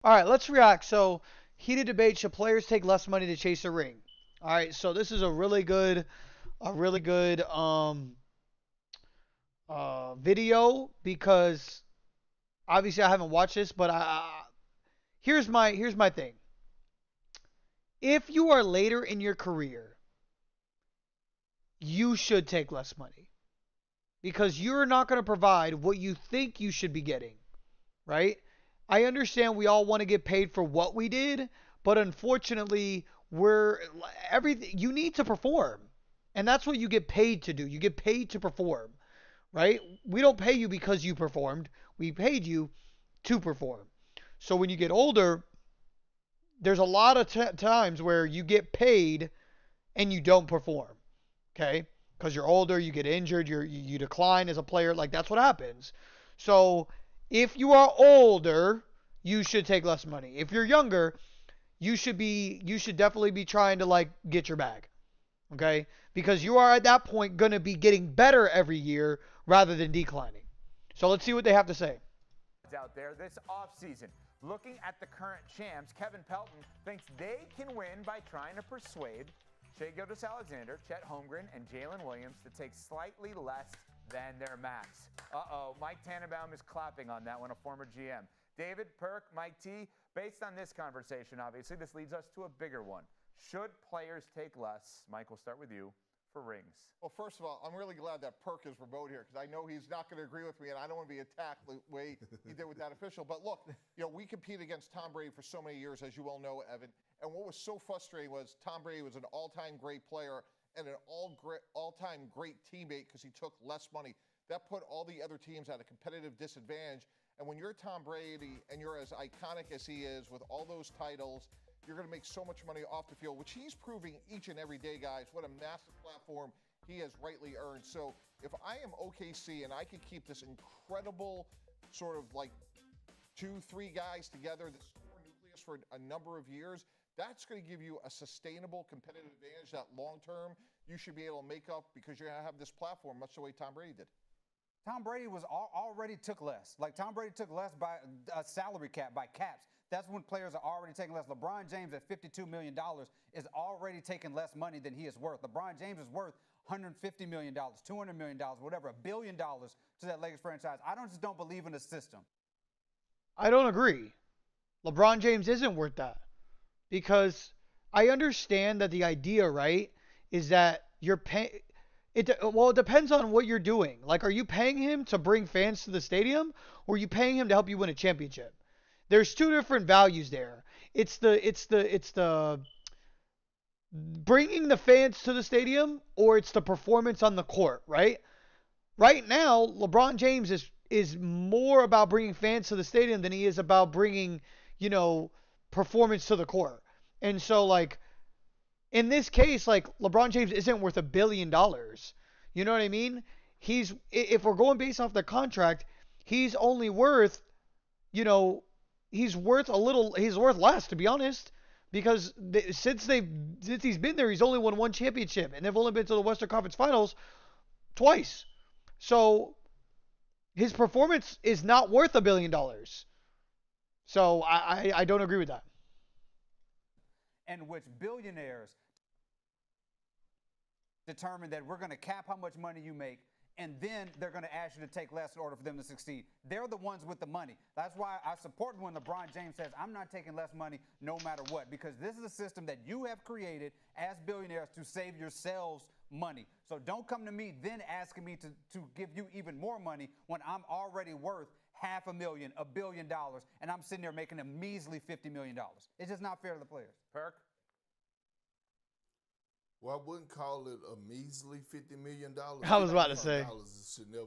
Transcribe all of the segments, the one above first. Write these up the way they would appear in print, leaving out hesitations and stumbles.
All right, let's react. So, heated debate: should players take less money to chase a ring? All right, so this is a really good video because obviously I haven't watched this, but here's my thing. If you are later in your career, you should take less money because you're not going to provide what you think you should be getting, right? I understand we all want to get paid for what we did, but unfortunately, we're everything you need to perform. And that's what you get paid to do. You get paid to perform, right? We don't pay you because you performed. We paid you to perform. So when you get older, there's a lot of times where you get paid and you don't perform, okay? Because you're older, you get injured, you decline as a player. Like that's what happens. So if you are older, you should take less money. If you're younger, you should definitely be trying to like get your bag, okay? Because you are at that point gonna be getting better every year rather than declining. So let's see what they have to say. Out there this offseason. Looking at the current champs, Kevin Pelton thinks they can win by trying to persuade Shea Gilgeous-Alexander, Chet Holmgren, and Jalen Williams to take slightly less than their max. Mike Tannenbaum is clapping on that one, a former GM. David, Perk, Mike T, based on this conversation, obviously, this leads us to a bigger one. Should players take less? Mike, we'll start with you for rings. Well, first of all, I'm really glad that Perk is remote here because I know he's not going to agree with me, and I don't want to be attacked the way he did with that official. But look, we competed against Tom Brady for so many years, as you well know, Evan. And what was so frustrating was Tom Brady was an all-time great player and an all-time great teammate because he took less money. That put all the other teams at a competitive disadvantage. And when you're Tom Brady and you're as iconic as he is with all those titles, you're going to make so much money off the field, which he's proving each and every day, guys. What a massive platform he has rightly earned. So if I am OKC and I can keep this incredible sort of like 2-3 guys together, this core nucleus for a number of years, that's going to give you a sustainable competitive advantage that long term you should be able to make up because you're going to have this platform much the way Tom Brady did. Tom Brady was already took less. Like Tom Brady took less by a salary cap, by caps. That's when players are already taking less. LeBron James at $52 million is already taking less money than he is worth. LeBron James is worth $150 million, $200 million, whatever, $1 billion to that Lakers franchise. I don't believe in the system. I don't agree. LeBron James isn't worth that because I understand that the idea, right, is that you're paying. It depends on what you're doing. Like, are you paying him to bring fans to the stadium, or are you paying him to help you win a championship? There's two different values there. It's the bringing the fans to the stadium, or it's the performance on the court, right? Right now, LeBron James is more about bringing fans to the stadium than he is about bringing, performance to the court. And so, like, in this case, like, LeBron James isn't worth $1 billion. You know what I mean? If we're going based off the contract, he's only worth, he's worth less, to be honest, because since he's been there, he's only won one championship, and they've only been to the Western Conference Finals twice. So his performance is not worth $1 billion. So I don't agree with that. And which billionaires determine that we're going to cap how much money you make, and then they're going to ask you to take less in order for them to succeed. They're the ones with the money. That's why I support when LeBron James says, I'm not taking less money no matter what, because this is a system that you have created as billionaires to save yourselves money. So don't come to me then asking me to give you even more money when I'm already worth $500,000, $1 billion, and I'm sitting there making a measly $50 million. It's just not fair to the players. Perk? Well, I wouldn't call it a measly $50 million. I was about to say.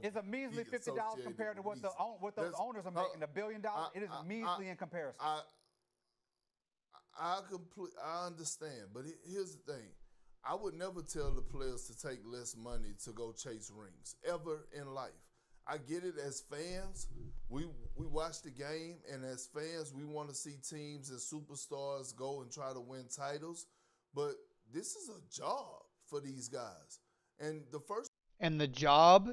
It's a measly $50 compared to what those owners are making. $1 billion, it is measly in comparison. I understand, but here's the thing. I would never tell the players to take less money to go chase rings, ever in life. I get it as fans. We watch the game, and as fans, we want to see teams and superstars go and try to win titles. But this is a job for these guys. And the job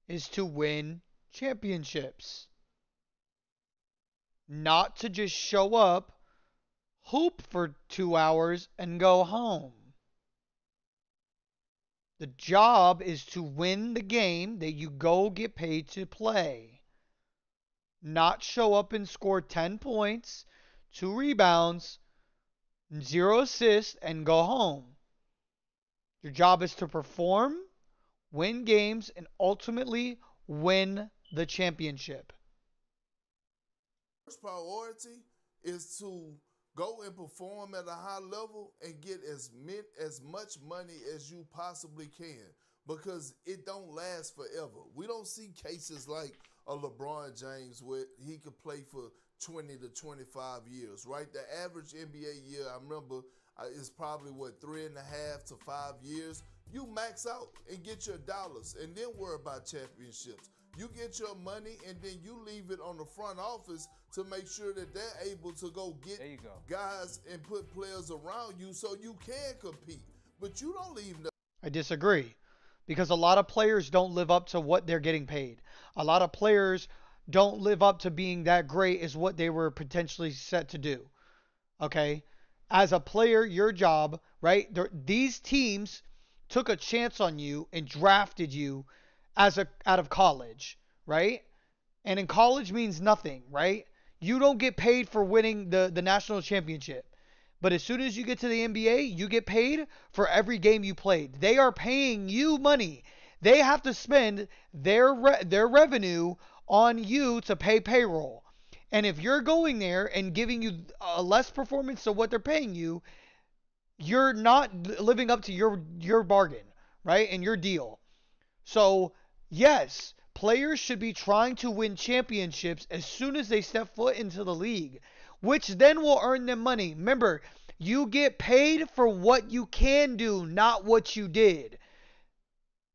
is to win championships. not to just show up, hoop for 2 hours, and go home. The job is to win the game that you go get paid to play, not show up and score 10 points, 2 rebounds, 0 assists, and go home. Your job is to perform, win games, and ultimately win the championship. First priority is to go and perform at a high level and get as much money as you possibly can, because it don't last forever. We don't see cases like a LeBron James where he could play for 20 to 25 years, right? The average NBA year, I remember, is probably, 3.5 to 5 years. You max out and get your dollars and then worry about championships. You get your money and then you leave it on the front office to make sure that they're able to go get guys and put players around you so you can compete. But you don't leave no. I disagree, because a lot of players don't live up to what they're getting paid. A lot of players don't live up to being that great as what they were potentially set to do. Okay? As a player, your job, right? These teams took a chance on you and drafted you out of college, right? And in college means nothing, right? You don't get paid for winning the national championship. But as soon as you get to the NBA, you get paid for every game you played. They are paying you money. They have to spend their revenue on you to pay payroll. And if you're going there and giving you a less performance to what they're paying you, you're not living up to your bargain, right? And your deal. So, yes, players should be trying to win championships as soon as they step foot into the league, which then will earn them money. Remember, you get paid for what you can do, not what you did.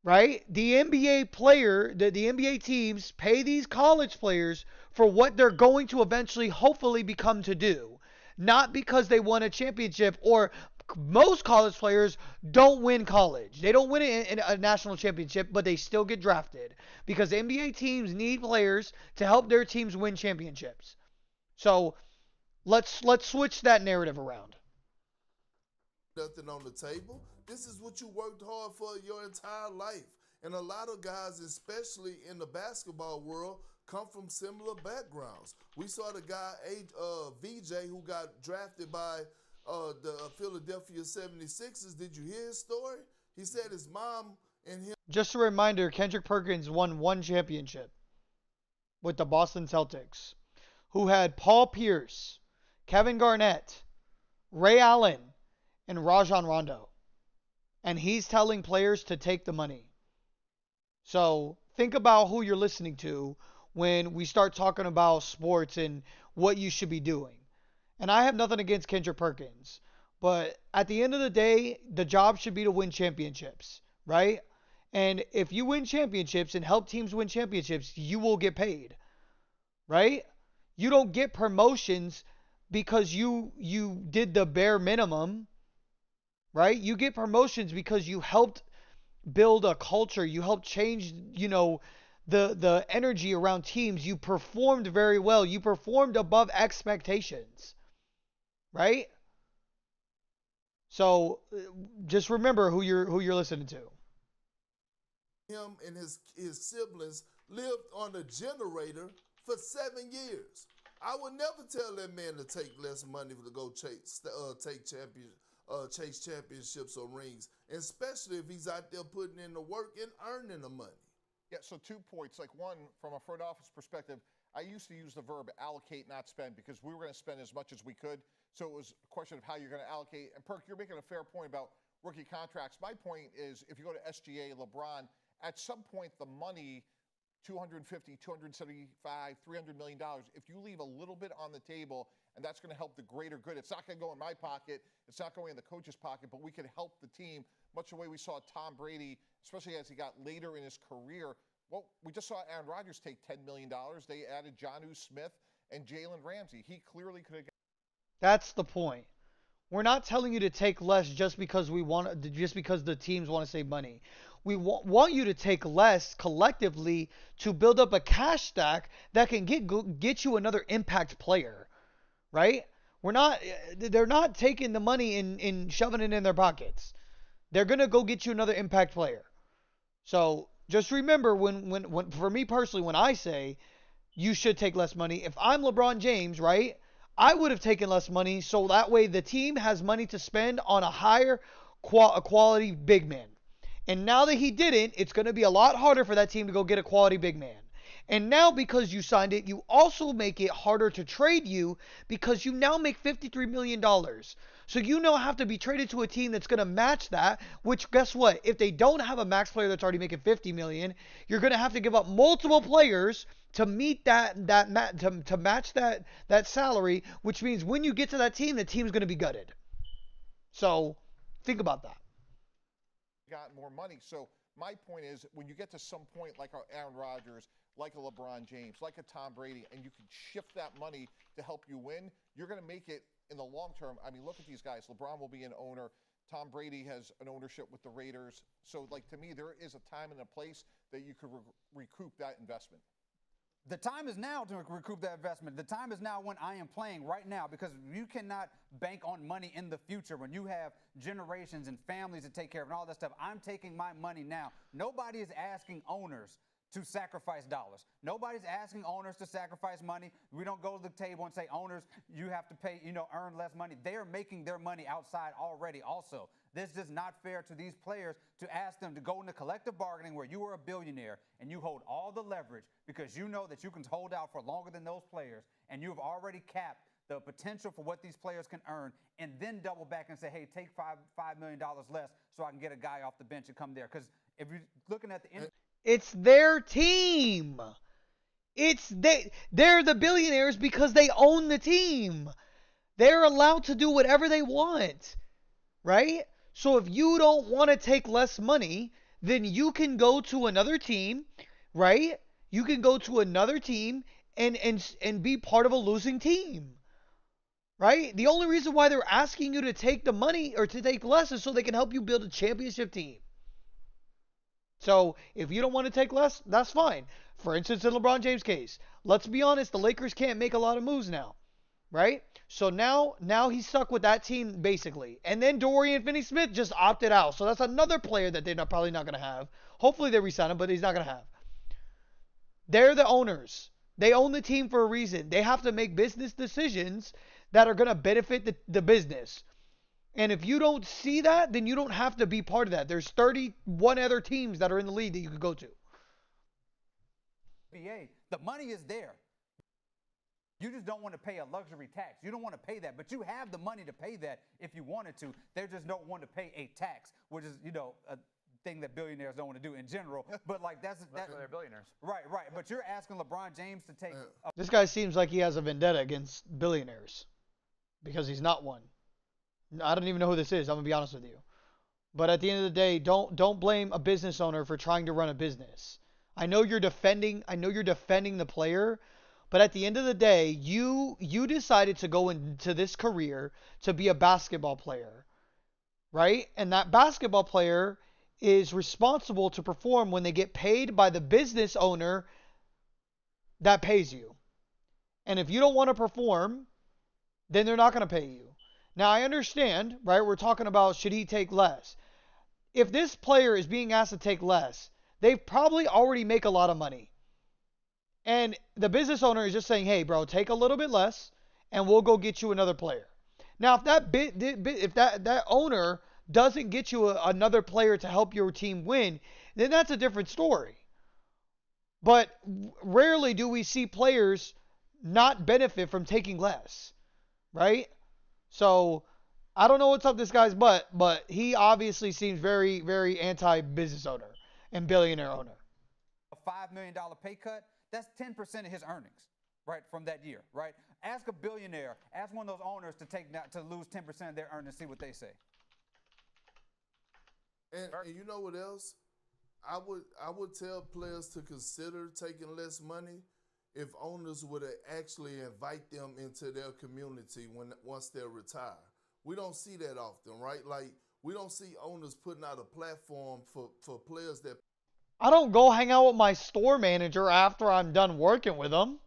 Right? The NBA teams pay these college players for what they're going to eventually hopefully become to do, not because they won a championship. Or most college players don't win college. They don't win a national championship, but they still get drafted because NBA teams need players to help their teams win championships. So let's switch that narrative around. Nothing on the table. This is what you worked hard for your entire life. And a lot of guys, especially in the basketball world, come from similar backgrounds. We saw the guy, VJ, who got drafted by the Philadelphia 76ers. Did you hear his story? He said his mom and him. Just a reminder, Kendrick Perkins won 1 championship with the Boston Celtics, who had Paul Pierce, Kevin Garnett, Ray Allen, and Rajon Rondo. And he's telling players to take the money. So think about who you're listening to when we start talking about sports and what you should be doing. And I have nothing against Kendrick Perkins, but at the end of the day, the job should be to win championships, right? And if you win championships and help teams win championships, you will get paid, right? You don't get promotions because you did the bare minimum, right? You get promotions because you helped build a culture. You helped change, the energy around teams. You performed very well. You performed above expectations, right? So just remember who you're listening to. Him and his siblings lived on a generator for 7 years. I would never tell that man to take less money to go chase championships or rings, especially if he's out there putting in the work and earning the money. Yeah, so 2 points. Like, one, from a front office perspective, I used to use the verb allocate, not spend, because we were going to spend as much as we could. So it was a question of how you're going to allocate. And Perk, you're making a fair point about rookie contracts. My point is, if you go to SGA, LeBron, at some point the money, $250, $275, $300 million, if you leave a little bit on the table, and that's going to help the greater good. It's not going to go in my pocket. It's not going in the coach's pocket, but we can help the team, much the way we saw Tom Brady, especially as he got later in his career. Well, we just saw Aaron Rodgers take $10 million. They added Jonnu Smith and Jalen Ramsey. He clearly could have. That's the point. We're not telling you to take less just because just because the teams want to save money. We want you to take less collectively to build up a cash stack that can get you another impact player, right? They're not taking the money and shoving it in their pockets. They're gonna go get you another impact player. So just remember when for me personally, when I say you should take less money, if I'm LeBron James, right, I would have taken less money so that way the team has money to spend on a higher quality big man. And now that he didn't, it's going to be a lot harder for that team to go get a quality big man. And now because you signed it, you also make it harder to trade you because you now make $53 million. So you now have to be traded to a team that's going to match that, which guess what? If they don't have a max player that's already making $50 million, you're going to have to give up multiple players to meet to match that salary, which means when you get to that team, the team's going to be gutted. So think about that. Got more money. So my point is, when you get to some point like Aaron Rodgers, like a LeBron James, like a Tom Brady, and you can shift that money to help you win, you're going to make it in the long term. I mean, look at these guys. LeBron will be an owner. Tom Brady has an ownership with the Raiders. So, like, to me, there is a time and a place that you could recoup that investment. The time is now to recoup that investment. The time is now when I am playing right now, because you cannot bank on money in the future when you have generations and families to take care of and all that stuff. I'm taking my money now. Nobody is asking owners to sacrifice dollars. Nobody's asking owners to sacrifice money. We don't go to the table and say, owners, you have to pay, earn less money. They are making their money outside already also. This is not fair to these players to ask them to go into collective bargaining where you are a billionaire and you hold all the leverage because you know that you can hold out for longer than those players, and you have already capped the potential for what these players can earn, and then double back and say, hey, take $5 million less so I can get a guy off the bench and come there. Because if you're looking at the end, it's their team. They're the billionaires because they own the team. They're allowed to do whatever they want, right? So if you don't want to take less money, then you can go to another team, right? You can go to another team and be part of a losing team, right? The only reason why they're asking you to take the money or to take less is so they can help you build a championship team. So if you don't want to take less, that's fine. For instance, in LeBron James' case, let's be honest, the Lakers can't make a lot of moves now, right? So now he's stuck with that team basically. And then Dorian Finney-Smith just opted out. So that's another player that they're probably not going to have. Hopefully they re-sign him, but he's not going to have. They're the owners. They own the team for a reason. They have to make business decisions that are going to benefit the business. And if you don't see that, then you don't have to be part of that. There's 31 other teams that are in the league that you could go to. The money is there. You just don't want to pay a luxury tax. You don't want to pay that, but you have the money to pay that if you wanted to. They just don't want to pay a tax, which is, a thing that billionaires don't want to do in general. But like that's why they're billionaires. Right. But you're asking LeBron James to take. This guy seems like he has a vendetta against billionaires because he's not one. I don't even know who this is. I'm gonna be honest with you. But at the end of the day, don't blame a business owner for trying to run a business. I know you're defending the player, but at the end of the day, you decided to go into this career to be a basketball player, right? And that basketball player is responsible to perform when they get paid by the business owner that pays you. And if you don't want to perform, then they're not going to pay you. Now, I understand, right? We're talking about should he take less. If this player is being asked to take less, they probably already make a lot of money. And the business owner is just saying, hey, bro, take a little bit less, and we'll go get you another player. Now, if that owner doesn't get you another player to help your team win, then that's a different story. But rarely do we see players not benefit from taking less, right? So I don't know what's up this guy's butt, but he obviously seems very, very anti-business owner and billionaire owner. A $5 million pay cut, that's 10% of his earnings, right, from that year, right? Ask a billionaire, ask one of those owners to lose 10% of their earnings, see what they say. And you know what else? I would tell players to consider taking less money if owners would actually invite them into their community once they're retired. We don't see that often, right? Like, we don't see owners putting out a platform for players that I don't go hang out with my store manager after I'm done working with him.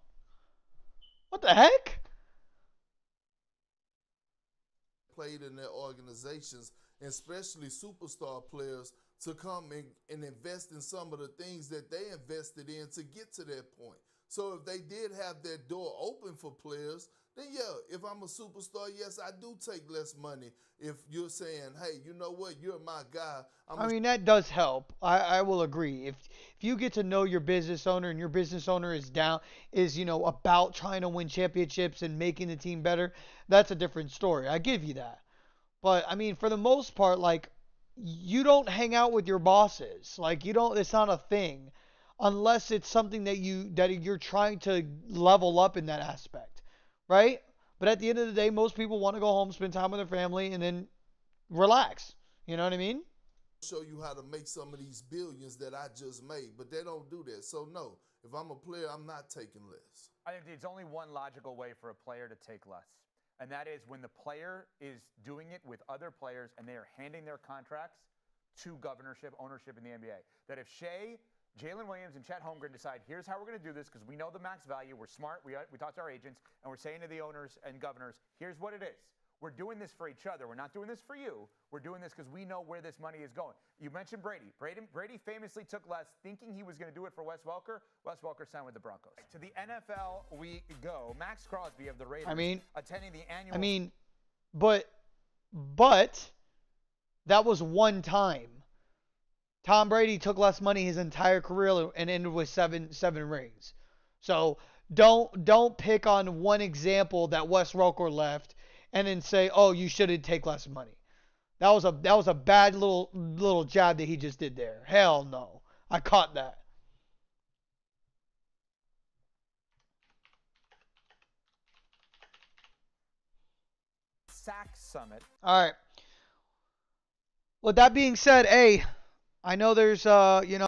What the heck? played in their organizations, and especially superstar players, to come and invest in some of the things that they invested in to get to that point. So if they did have that door open for players, then yeah, if I'm a superstar, yes, I do take less money. If you're saying, hey, you know what, you're my guy. I mean, that does help. I will agree. If you get to know your business owner and your business owner is about trying to win championships and making the team better, that's a different story. I give you that. But I mean, for the most part, like, you don't hang out with your bosses. Like, you don't. It's not a thing, unless it's something that you're trying to level up in that aspect, right? But at the end of the day, most people want to go home, spend time with their family, and then relax. You know what I mean? Show you how to make some of these billions that I just made, but they don't do that. So no, if I'm a player, I'm not taking less. I think it's only one logical way for a player to take less, and that is when the player is doing it with other players and they are handing their contracts to ownership in the NBA. That if Shea, Jalen Williams, and Chet Holmgren decide, here's how we're going to do this because we know the max value, we're smart, we talk to our agents, and we're saying to the owners and governors, here's what it is. We're doing this for each other. We're not doing this for you. We're doing this because we know where this money is going. You mentioned Brady. Brady famously took less thinking he was going to do it for Wes Welker. Wes Welker signed with the Broncos. To the NFL we go. Max Crosby of the Raiders attending the annual... But that was one time. Tom Brady took less money his entire career and ended with seven rings. So don't pick on one example that Wes Welker left and then say, oh, you should take less money. That was a bad little jab that he just did there. Hell no. I caught that. Sack Summit. All right. With that being said, hey, I know there's